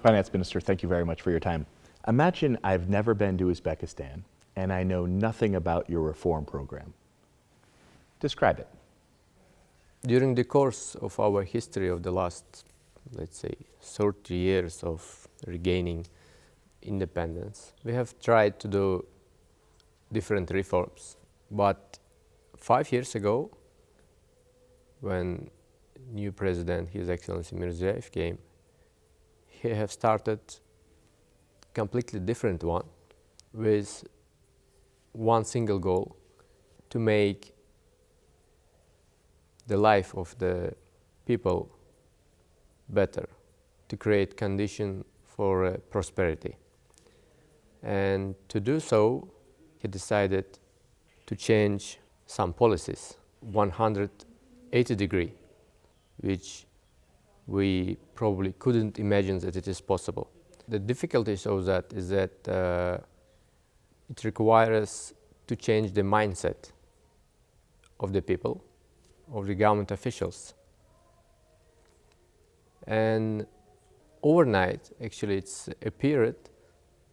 Finance Minister, thank you very much for your time. Imagine I've never been to Uzbekistan and I know nothing about your reform program. Describe it. During the course of our history of the last, let's say, 30 years of regaining independence, we have tried to do different reforms. But 5 years ago, when new president, His Excellency Mirziyoyev, came, he have started completely different one with one single goal: to make the life of the people better, to create condition for prosperity. And to do so, he decided to change some policies 180 degrees, which we probably couldn't imagine that it is possible. The difficulties of that is that it requires to change the mindset of the people, of the government officials. And overnight, actually, it's a period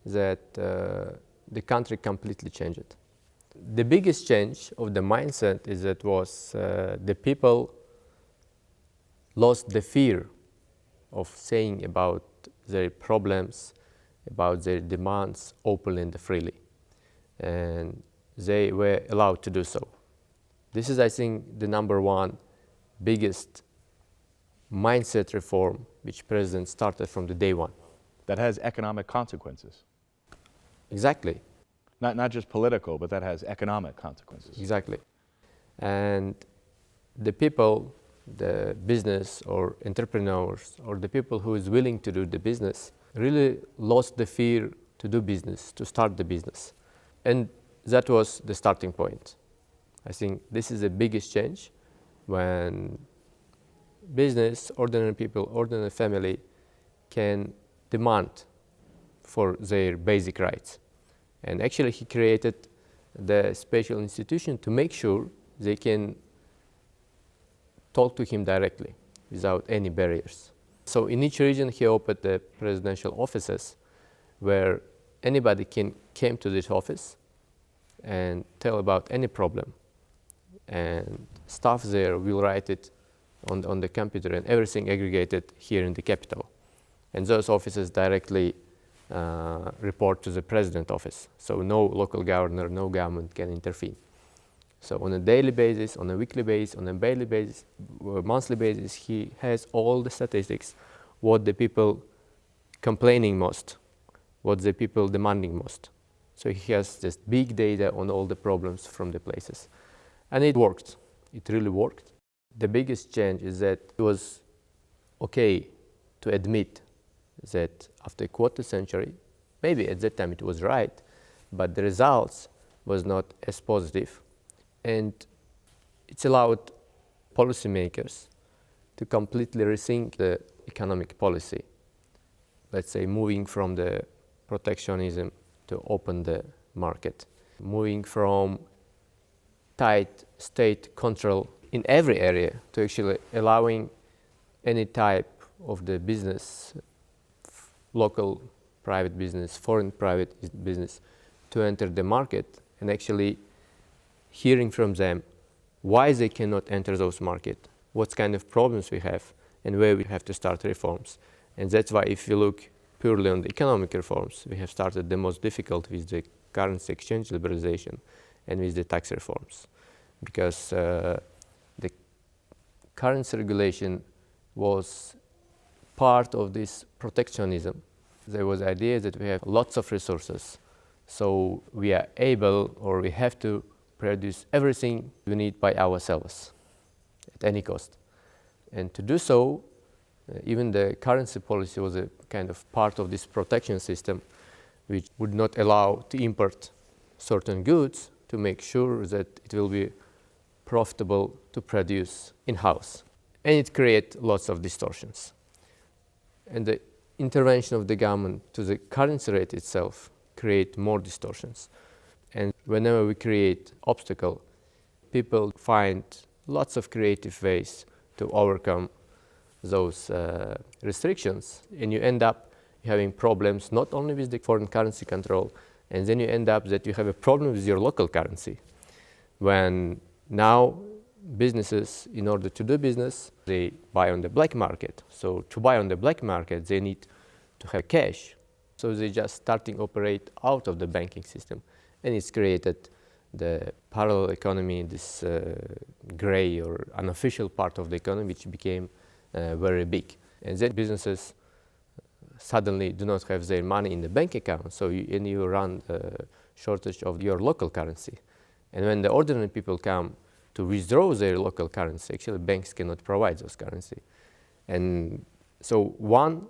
that the country completely changed. The biggest change of the mindset is that the people lost the fear of saying about their problems, about their demands openly and freely. And they were allowed to do so. This is, I think, the number one biggest mindset reform which President started from the day one. That has economic consequences. Exactly. Not just political, but that has economic consequences. Exactly. And the people, the business or entrepreneurs, or the people who is willing to do the business, really lost the fear to do business, to start the business. And that was the starting point. I think this is the biggest change, when business, ordinary people, ordinary family can demand for their basic rights. And actually he created the special institution to make sure they can talk to him directly without any barriers. So in each region he opened the presidential offices where anybody can come to this office and tell about any problem. And staff there will write it on the computer, and everything aggregated here in the capital. And those offices directly report to the president office. So no local governor, no government can intervene. So on a daily basis, on a weekly basis, on a daily basis, monthly basis, he has all the statistics, what the people complaining most, what the people demanding most. So he has just big data on all the problems from the places. And it worked. It really worked. The biggest change is that it was okay to admit that after a quarter century, maybe at that time it was right, but the results was not as positive. And it's allowed policymakers to completely rethink the economic policy. Let's say moving from the protectionism to open the market, moving from tight state control in every area to actually allowing any type of the business, local private business, foreign private business, to enter the market, and actually hearing from them why they cannot enter those markets, what kind of problems we have, and where we have to start reforms. And that's why if you look purely on the economic reforms, we have started the most difficult with the currency exchange liberalization and with the tax reforms. Because the currency regulation was part of this protectionism. There was the idea that we have lots of resources, so we are able, or we have to produce everything we need by ourselves at any cost. And to do so, even the currency policy was a kind of part of this protection system, which would not allow to import certain goods to make sure that it will be profitable to produce in-house. And it creates lots of distortions. And the intervention of the government to the currency rate itself create more distortions. And whenever we create obstacle, people find lots of creative ways to overcome those restrictions, and you end up you're having problems not only with the foreign currency control, and then you end up that you have a problem with your local currency. When now businesses, in order to do business, they buy on the black market. So to buy on the black market, they need to have cash. So they just starting operate out of the banking system. And it's created the parallel economy, this gray or unofficial part of the economy, which became very big. And then businesses suddenly do not have their money in the bank account, so you run a shortage of your local currency. And when the ordinary people come to withdraw their local currency, actually banks cannot provide those currency. And so one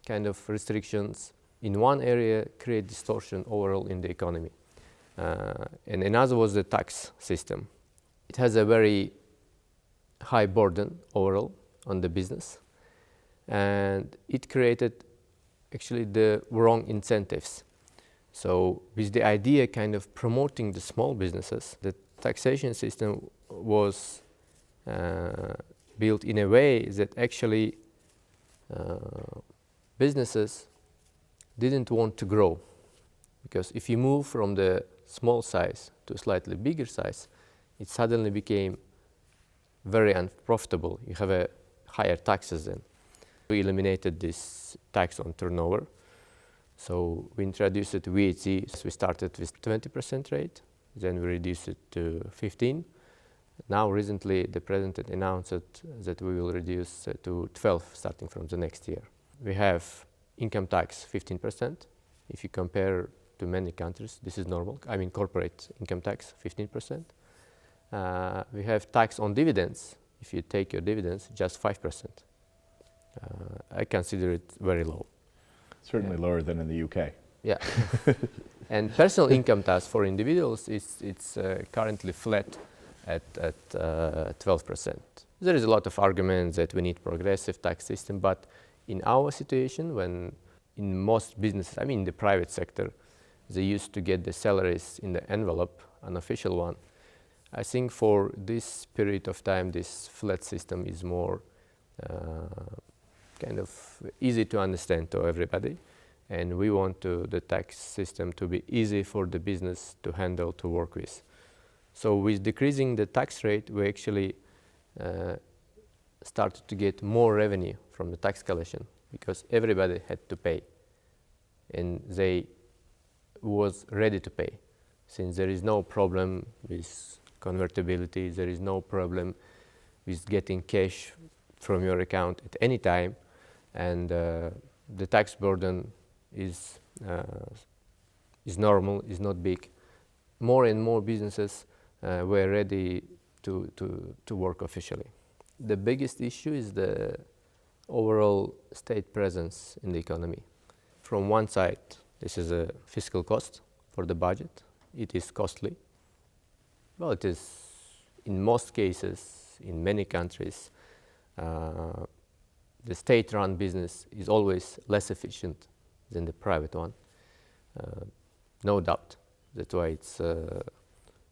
kind of restrictions in one area create distortion overall in the economy. And another was the tax system. It has a very high burden overall on the business, and it created actually the wrong incentives. So with the idea kind of promoting the small businesses, the taxation system was built in a way that actually businesses didn't want to grow. Because if you move from the small size to a slightly bigger size, it suddenly became very unprofitable. You have a higher taxes then. We eliminated this tax on turnover. So we introduced it to VAT. So we started with 20% rate, then we reduced it to 15. Now recently the president announced that we will reduce to 12 starting from the next year. We have income tax 15%. If you compare to many countries, this is normal. I mean corporate income tax 15%. We have tax on dividends. If you take your dividends, just 5%. I consider it very low. Certainly lower than in the UK. Yeah. And personal income tax for individuals it's currently flat at 12%. There is a lot of arguments that we need progressive tax system, but in our situation, when in most businesses, I mean the private sector, they used to get the salaries in the envelope, an official one. I think for this period of time, this flat system is more kind of easy to understand to everybody. And we want the tax system to be easy for the business to handle, to work with. So with decreasing the tax rate, we actually started to get more revenue from the tax collection because everybody had to pay. And they was ready to pay. Since there is no problem with convertibility, there is no problem with getting cash from your account at any time, and the tax burden is normal, is not big. More and more businesses were ready to work officially. The biggest issue is the overall state presence in the economy. From one side, this is a fiscal cost for the budget. It is costly. Well, it is in most cases, in many countries, the state-run business is always less efficient than the private one. No doubt. That's why it's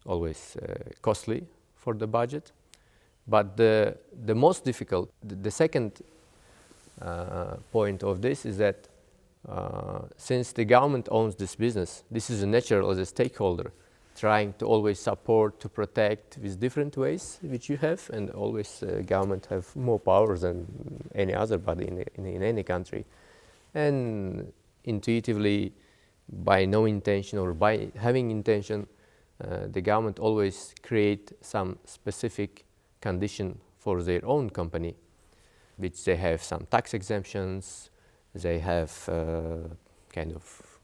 always costly for the budget. But the most difficult, the second point of this is that since the government owns this business, this is natural as a stakeholder, trying to always support, to protect with different ways which you have, and always government have more powers than any other body in any country. And intuitively, by no intention or by having intention, the government always create some specific condition for their own company, which they have some tax exemptions, they have kind of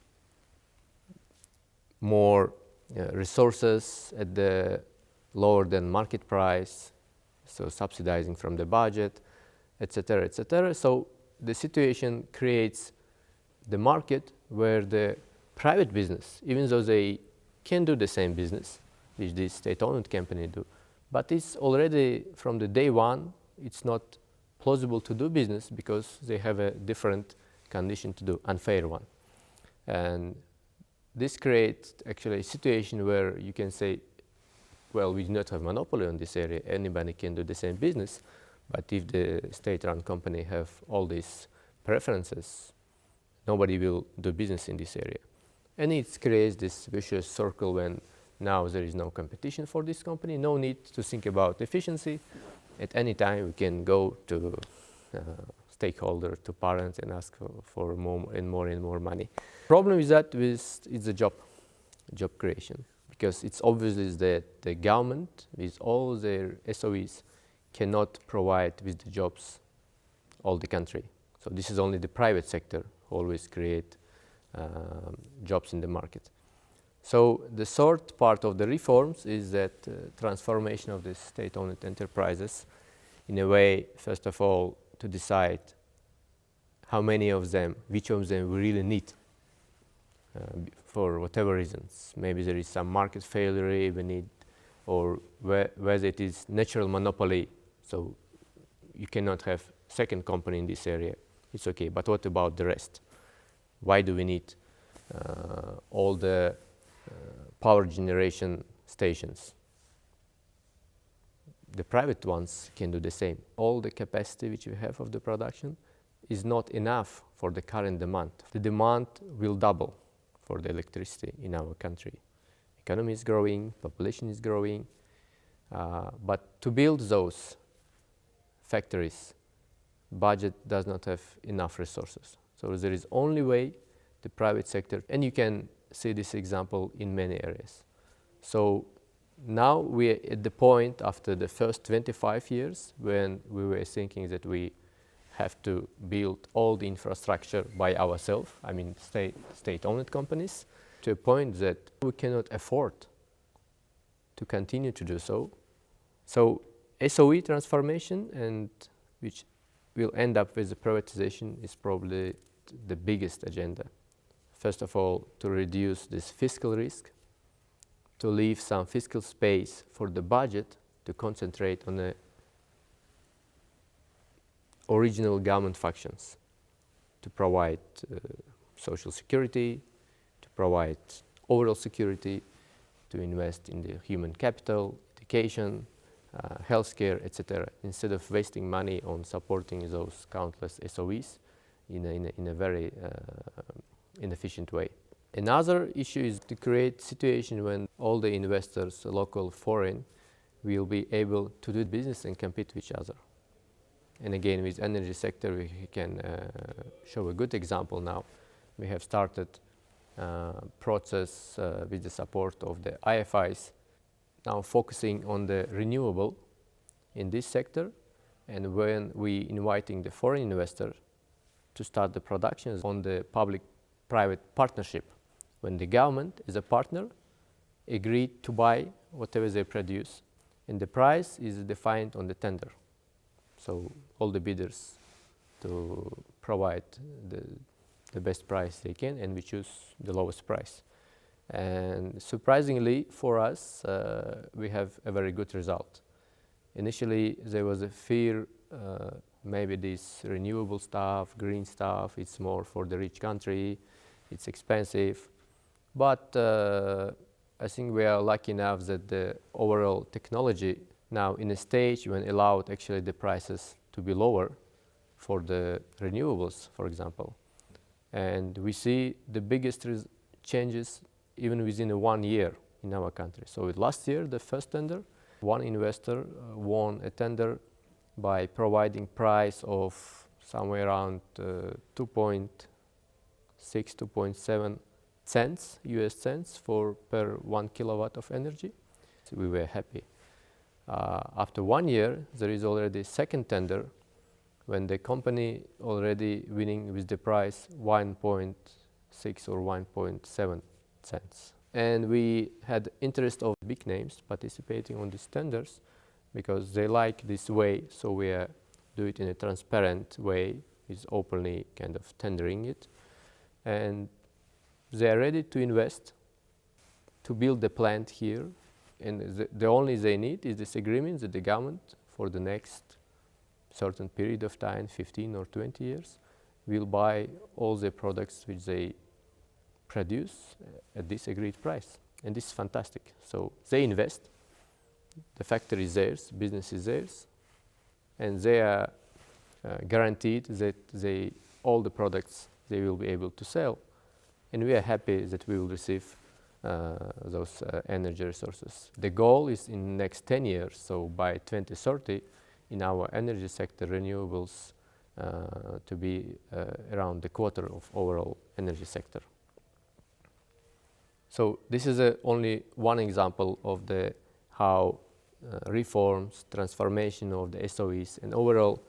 more resources at the lower than market price, so subsidizing from the budget, etc., etc. So the situation creates the market where the private business, even though they can do the same business which this state-owned company do, but it's already from the day one, it's not plausible to do business because they have a different condition to do, unfair one. And this creates actually a situation where you can say, well, we do not have monopoly on this area, anybody can do the same business, but if the state-run company have all these preferences, nobody will do business in this area. And it creates this vicious circle when now there is no competition for this company, no need to think about efficiency. At any time we can go to stakeholder, to parents, and ask for more and more money. Problem is that it's a job creation, because it's obvious that the government with all their SOEs cannot provide with the jobs all the country. So this is only the private sector who always create jobs in the market. So the third part of the reforms is that transformation of the state-owned enterprises in a way, first of all, to decide how many of them, which of them we really need for whatever reasons. Maybe there is some market failure we need, or whether it is natural monopoly, so you cannot have second company in this area, it's okay. But what about the rest? Why do we need all the power generation stations? The private ones can do the same. All the capacity which we have of the production is not enough for the current demand. The demand will double for the electricity in our country. Economy is growing, population is growing, but to build those factories, budget does not have enough resources. So there is only way the private sector, and you can see this example in many areas. So now we're at the point after the first 25 years when we were thinking that we have to build all the infrastructure by ourselves, I mean state-owned companies, to a point that we cannot afford to continue to do so. So SOE transformation, and which will end up with the privatization, is probably the biggest agenda. First of all, to reduce this fiscal risk, to leave some fiscal space for the budget to concentrate on the original government functions, to provide social security, to provide overall security, to invest in the human capital, education, healthcare, etc., instead of wasting money on supporting those countless SOEs in a very inefficient way. Another issue is to create a situation when all the investors, local, foreign, will be able to do business and compete with each other. And again, with energy sector, we can show a good example now. We have started process with the support of the IFIs, now focusing on the renewable in this sector. And when we inviting the foreign investor to start the production on the public-private partnership, when the government is a partner, agreed to buy whatever they produce, and the price is defined on the tender. So all the bidders to provide the best price they can, and we choose the lowest price. And surprisingly for us, we have a very good result. Initially, there was a fear, maybe this renewable stuff, green stuff, it's more for the rich country, it's expensive. But I think we are lucky enough that the overall technology now in a stage when allowed actually the prices to be lower for the renewables, for example. And we see the biggest changes even within 1 year in our country. So last year, the first tender, one investor won a tender by providing price of somewhere around 2.6, 2.7 cents, US cents per 1 kilowatt of energy. So we were happy. After 1 year, there is already a second tender when the company already winning with the price 1.6 or 1.7 cents. And we had interest of big names participating on these tenders because they like this way, so we do it in a transparent way, is openly kind of tendering it. And they are ready to invest, to build the plant here. And the only they need is this agreement that the government for the next certain period of time, 15 or 20 years, will buy all the products which they produce at this agreed price. And this is fantastic. So they invest, the factory is theirs, business is theirs, and they are guaranteed that all the products they will be able to sell. And we are happy that we will receive those energy resources. The goal is in the next 10 years, so by 2030, in our energy sector, renewables to be around a quarter of overall energy sector. So this is only one example of how reforms, transformation of the SOEs, and overall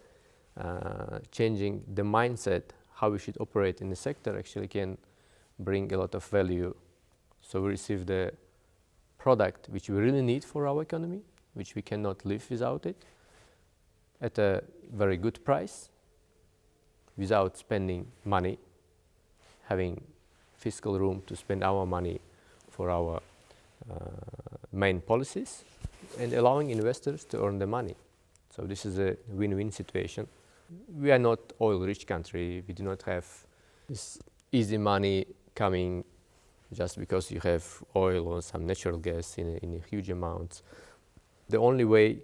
changing the mindset, how we should operate in the sector actually can bring a lot of value. So we receive the product which we really need for our economy, which we cannot live without it, at a very good price, without spending money, having fiscal room to spend our money for our main policies, and allowing investors to earn the money. So this is a win-win situation. We are not oil-rich country. We do not have this easy money coming just because you have oil or some natural gas in huge amounts. The only way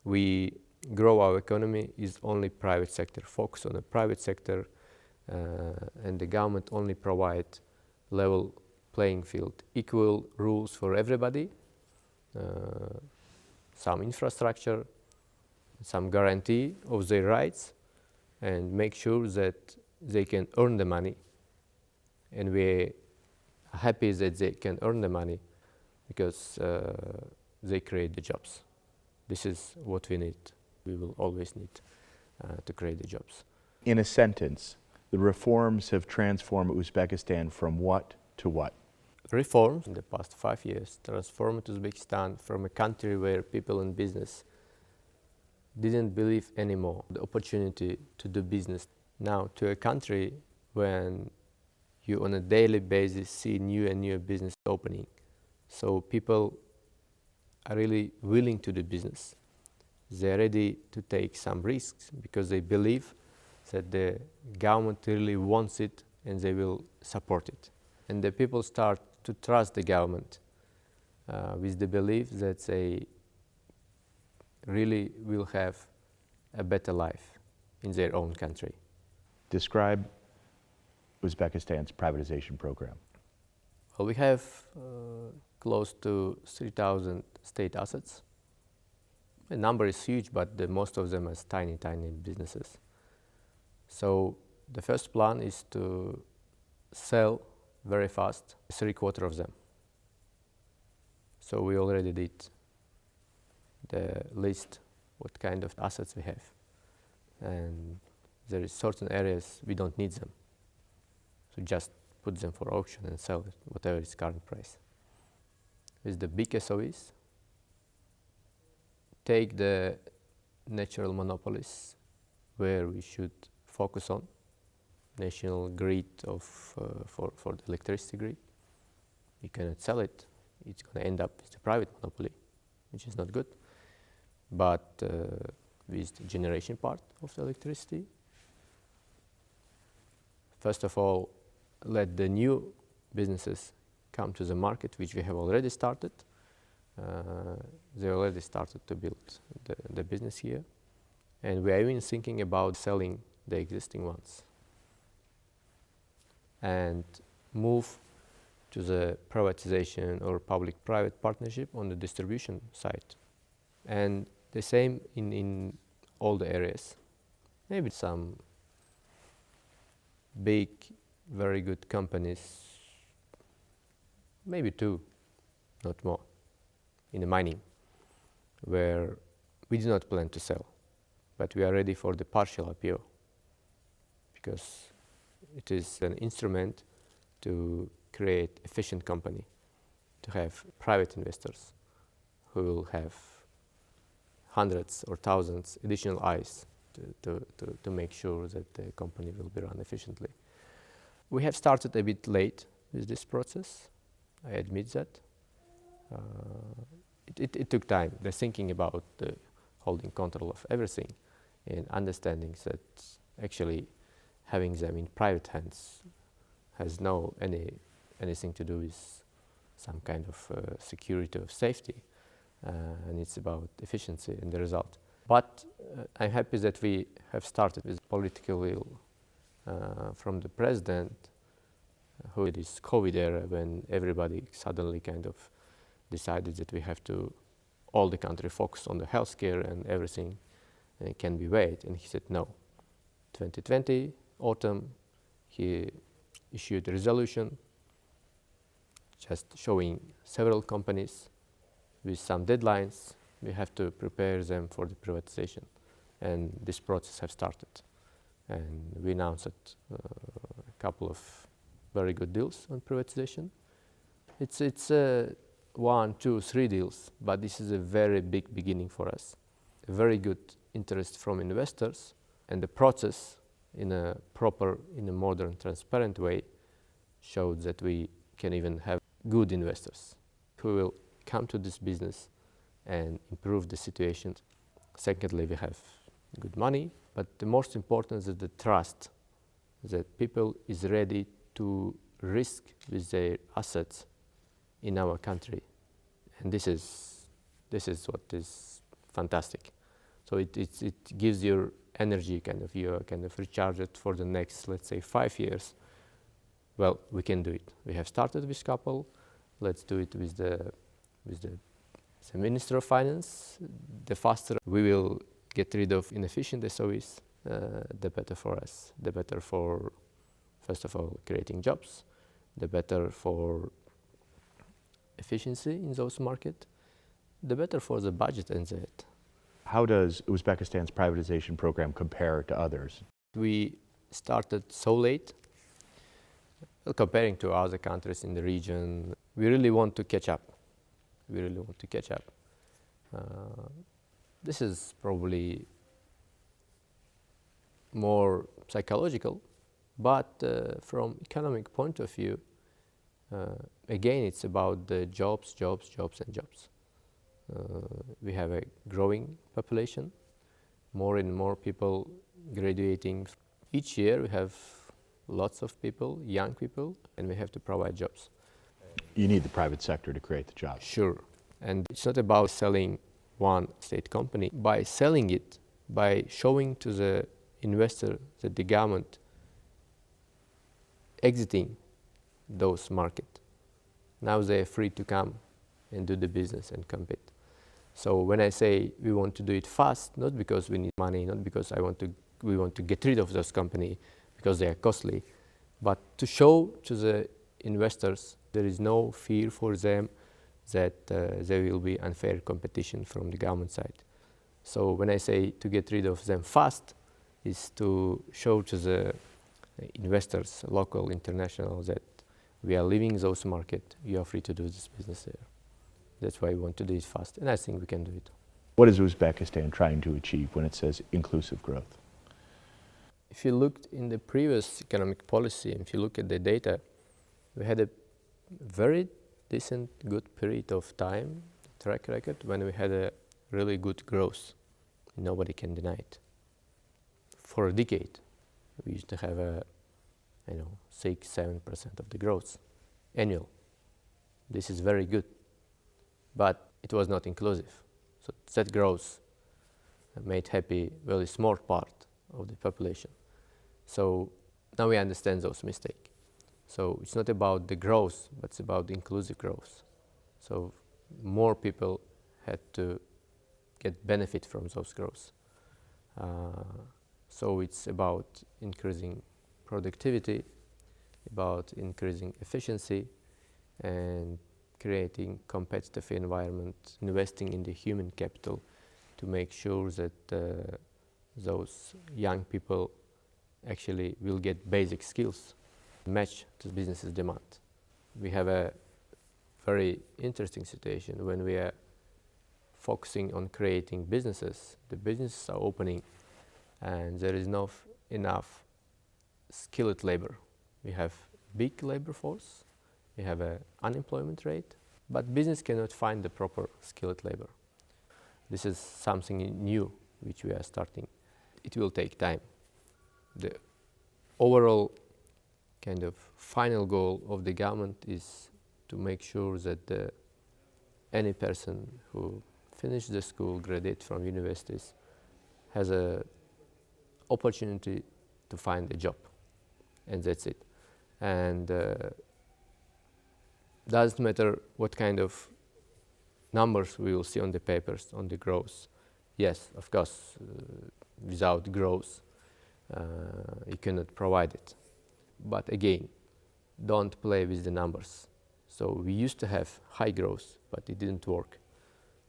we grow our economy is only private sector, focus on the private sector, and the government only provide level playing field, equal rules for everybody, some infrastructure, some guarantee of their rights, and make sure that they can earn the money. And we are happy that they can earn the money because they create the jobs. This is what we need. We will always need to create the jobs. In a sentence, the reforms have transformed Uzbekistan from what to what? Reforms in the past 5 years transformed Uzbekistan from a country where people in business didn't believe anymore the opportunity to do business, now to a country when you on a daily basis see new and new business opening. So people are really willing to do business. They're ready to take some risks because they believe that the government really wants it and they will support it. And the people start to trust the government with the belief that they really will have a better life in their own country. Describe Uzbekistan's privatization program. Well, we have close to 3,000 state assets. The number is huge, but most of them are tiny, tiny businesses. So the first plan is to sell very fast 3/4 of them. So we already did the list, what kind of assets we have. And there is certain areas we don't need them. So just put them for auction and sell it, whatever its current price. With the big SOEs, take the natural monopolies where we should focus on, national grid for the electricity grid. You cannot sell it. It's going to end up with a private monopoly, which is not good. But with the generation part of the electricity, first of all, let the new businesses come to the market, which we have already started. They already started to build the business here. And we are even thinking about selling the existing ones and move to the privatization or public-private partnership on the distribution side. And the same in all the areas. Maybe some big, very good companies, maybe 2, not more, in the mining, where we do not plan to sell, but we are ready for the partial IPO because it is an instrument to create efficient company, to have private investors who will have hundreds or thousands additional eyes to make sure that the company will be run efficiently. We have started a bit late with this process. I admit that. It took time, the thinking about the holding control of everything and understanding that actually having them in private hands has anything to do with some kind of security or safety, and it's about efficiency and the result. But I'm happy that we have started with political will from the president, who it is COVID era when everybody suddenly kind of decided that we have to, all the country focus on the healthcare and everything can be wait. And he said no. 2020 autumn, he issued a resolution just showing several companies with some deadlines. We have to prepare them for the privatization, and this process has started. And we announced a couple of very good deals on privatization. It's 1, 2, 3 deals, but this is a very big beginning for us. A very good interest from investors, and the process in a proper, in a modern, transparent way showed that we can even have good investors who will come to this business and improve the situation. Secondly, we have good money, but the most important is the trust that people is ready to risk with their assets in our country. And this is what is fantastic. So it gives your energy, you are kind of recharged for the next, let's say, 5 years. Well, we can do it. We have started with couple. Let's do it with the Minister of Finance. The faster we will get rid of inefficient SOEs, the better for us. The better for, first of all, creating jobs. The better for efficiency in those markets. The better for the budget and that. How does Uzbekistan's privatization program compare to others? We started so late. Well, comparing to other countries in the region, we really want to catch up. This is probably more psychological, but from economic point of view, again, it's about the jobs, and jobs. We have a growing population, more and more people graduating. Each year we have lots of people, young people, and we have to provide jobs. You need the private sector to create the jobs. Sure. And it's not about selling one state company. By selling it, by showing to the investor that the government exiting those markets, now they are free to come and do the business and compete. So when I say we want to do it fast, not because we need money, not because we want to get rid of those companies because they are costly, but to show to the investors there is no fear for them that there will be unfair competition from the government side. So when I say to get rid of them fast, is to show to the investors, local, international, that we are leaving those markets, you are free to do this business there. That's why we want to do it fast, and I think we can do it. What is Uzbekistan trying to achieve when it says inclusive growth? If you looked in the previous economic policy, and if you look at the data, we had a very decent, good period of time, track record, when we had a really good growth. Nobody can deny it. For a decade, we used to have 6-7% of the growth annual. This is very good, but it was not inclusive. So that growth made happy very small part of the population. So now we understand those mistakes. So it's not about the growth, but it's about the inclusive growth. So more people had to get benefit from those growth. So it's about increasing productivity, about increasing efficiency, and creating competitive environment, investing in the human capital to make sure that those young people actually will get basic skills, match to business's demand. We have a very interesting situation when we are focusing on creating businesses. The businesses are opening and there is not enough skilled labor. We have big labor force, we have an unemployment rate, but business cannot find the proper skilled labor. This is something new which we are starting. It will take time. The overall kind of final goal of the government is to make sure that any person who finished the school, graduate from universities, has an opportunity to find a job. and that's it. And doesn't matter what kind of numbers we will see on the papers on the growth. Yes, of course, without growth, you cannot provide it. But again, don't play with the numbers. So we used to have high growth, but it didn't work.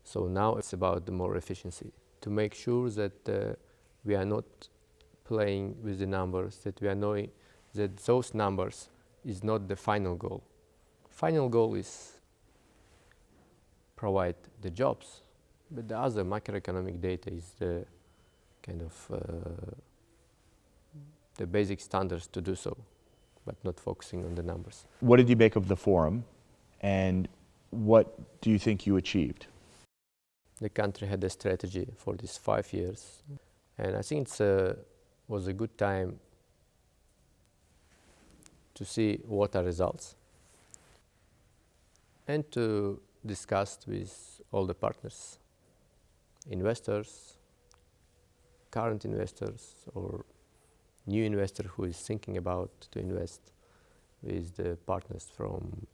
So now it's about the more efficiency, to make sure that we are not playing with the numbers, that we are knowing that those numbers is not the final goal. Final goal is provide the jobs, but the other macroeconomic data is the kind of the basic standards to do so, but not focusing on the numbers. What did you make of the forum, and what do you think you achieved? The country had a strategy for these 5 years, and I think it was a good time to see what are results and to discuss with all the partners, investors, current investors, or new investor who is thinking about to invest, with the partners from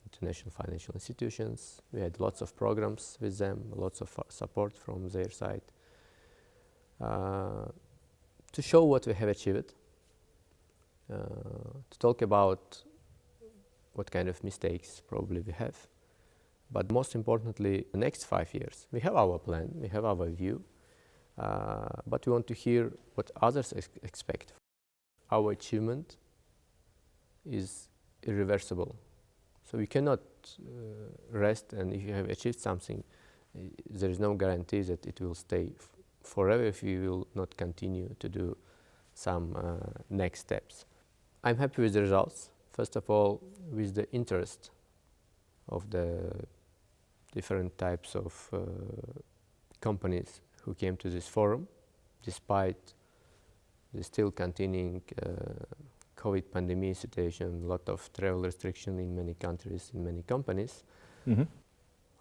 international financial institutions. We had lots of programs with them, lots of support from their side, to show what we have achieved, to talk about what kind of mistakes probably we have. But most importantly, the next 5 years, we have our plan, we have our view, but we want to hear what others expect. Our achievement is irreversible. So we cannot rest, and if you have achieved something, there is no guarantee that it will stay forever if you will not continue to do some next steps. I'm happy with the results. First of all, with the interest of the different types of companies who came to this forum, despite the still continuing COVID pandemic situation, a lot of travel restriction in many countries, in many companies. Mm-hmm.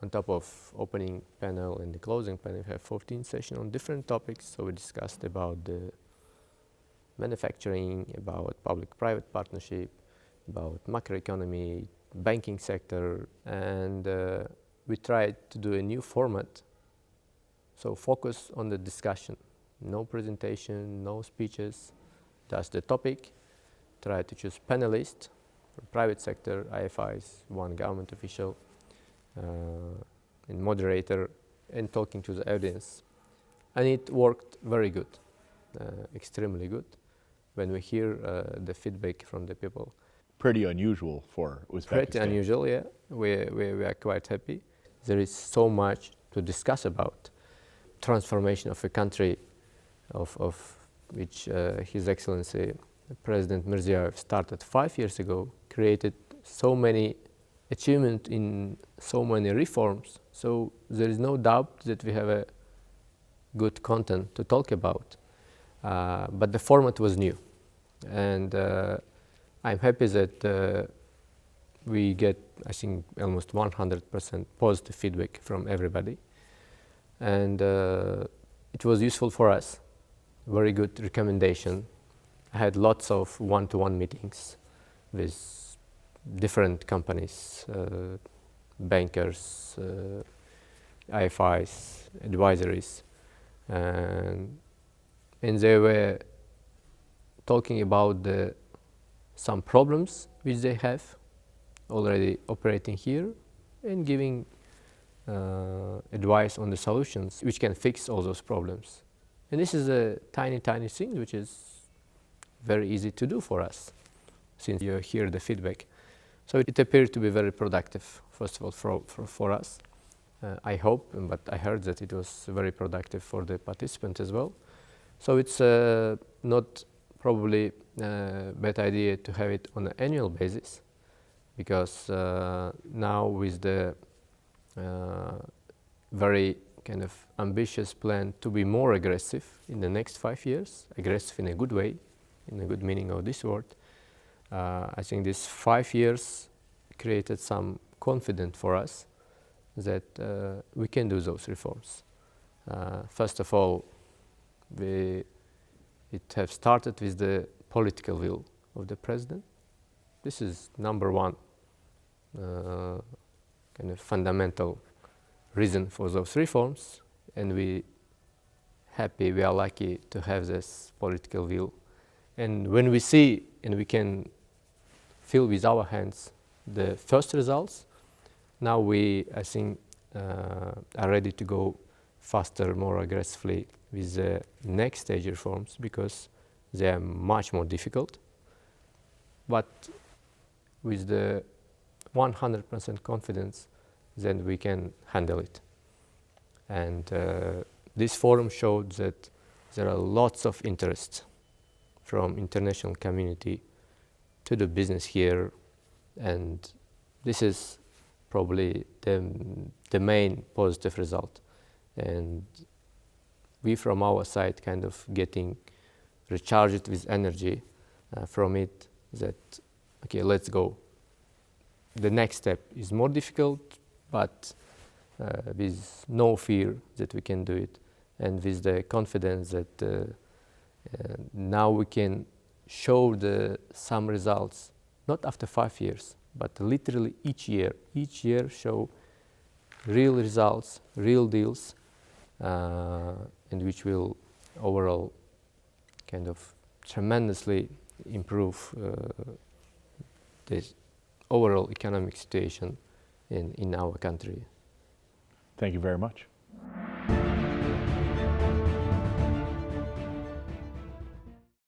On top of opening panel and the closing panel, we have 14 sessions on different topics. So we discussed about the manufacturing, about public-private partnership, about macroeconomy, banking sector, and we tried to do a new format. So focus on the discussion, no presentation, no speeches, that's the topic. Try to choose panelists from private sector, IFIs, one government official, and moderator, and talking to the audience. And it worked very good, extremely good, when we hear the feedback from the people. Pretty unusual for Uzbekistan. Pretty unusual, yeah. We are quite happy. There is so much to discuss about. Transformation of a country of which His Excellency President Mirziyoyev started 5 years ago, created so many achievements in so many reforms. So there is no doubt that we have a good content to talk about. But the format was new. And I'm happy that we get, I think, almost 100% positive feedback from everybody. And it was useful for us. Very good recommendation. I had lots of one-to-one meetings with different companies, bankers, IFIs, advisories, and they were talking about some problems which they have already operating here, and giving advice on the solutions which can fix all those problems. And this is a tiny thing which is very easy to do for us, since you hear the feedback. So it appeared to be very productive, first of all, for us. I hope, but I heard that it was very productive for the participants as well. So it's not probably a bad idea to have it on an annual basis, because now with the very kind of ambitious plan to be more aggressive in the next 5 years, aggressive in a good way, in a good meaning of this word, I think these 5 years created some confidence for us that we can do those reforms. First of all, it have started with the political will of the president. This is number one kind of fundamental reason for those reforms, and we are lucky to have this political will. And when we see and we can feel with our hands the first results, now we, I think, are ready to go faster, more aggressively with the next stage reforms, because they are much more difficult. But with the 100% confidence, then we can handle it. And this forum showed that there are lots of interest from international community to do business here, and this is probably the main positive result. And we from our side kind of getting recharged with energy from it, that okay, let's go. The next step is more difficult, but with no fear that we can do it, and with the confidence that now we can show some results, not after 5 years, but literally each year show real results, real deals, and which will overall kind of tremendously improve the overall economic situation in our country. Thank you very much.